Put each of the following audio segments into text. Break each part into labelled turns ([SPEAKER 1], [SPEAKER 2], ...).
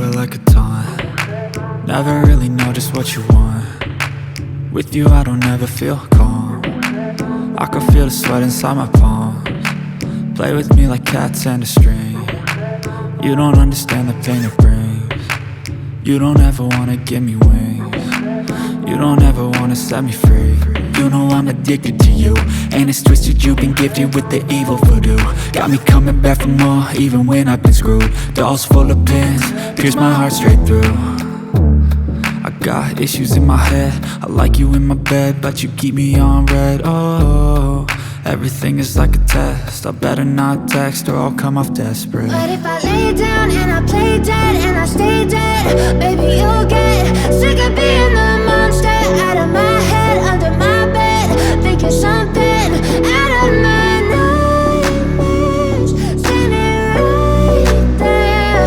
[SPEAKER 1] are like a taunt. Never really know just what you want. With you I don't ever feel calm. I can feel the sweat inside my palms. Play with me like cats and a string. You don't understand the pain it brings. You don't ever wanna give me wings. You don't ever wanna set me free. You know I'm addicted to you, and it's twisted, you've been gifted with the evil voodoo. Got me coming back for more, even when I've been screwed. Dolls full of pins, pierce my heart straight through. I got issues in my head, I like you in my bed, but you keep me on red. Oh, everything is like a test, I better not text or I'll come off desperate.
[SPEAKER 2] But if I lay down and I play dead and I stay dead, baby you'll get sick of being the monster out of my head, under my bed, thinking something out of my nightmares, standing right there.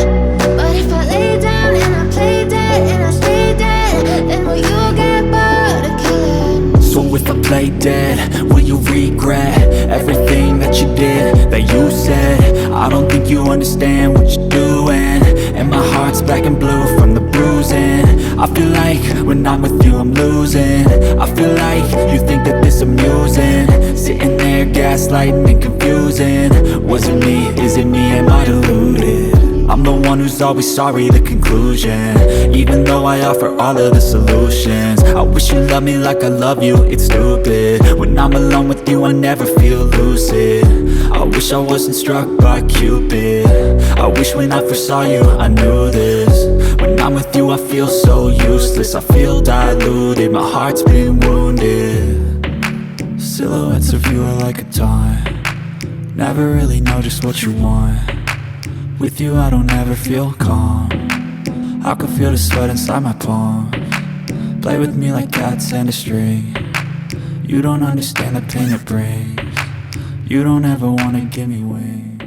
[SPEAKER 2] But if I lay down and I play dead and I stay dead, then will you get bored of killing?
[SPEAKER 1] So if I play dead, will you regret everything that you did, that you said? I don't think you understand what you're doing, and my heart's black and blue from the bruising. I feel like when I'm with you I'm losing. I feel like you think that this amusing, sitting there gaslighting and confusing. Was it me? Is it me? Am I deluded? I'm the one who's always sorry, the conclusion. Even though I offer all of the solutions, I wish you loved me like I love you, it's stupid. When I'm alone with you I never feel lucid. I wish I wasn't struck by Cupid. I wish when I first saw you I knew this. When I'm with you I feel so useless, I feel diluted, my heart's been wounded. Silhouettes of you are like a taunt. Never really know just what you want. With you I don't ever feel calm. I can feel the sweat inside my palms. Play with me like cats and a string. You don't understand the pain it brings. You don't ever wanna give me wings.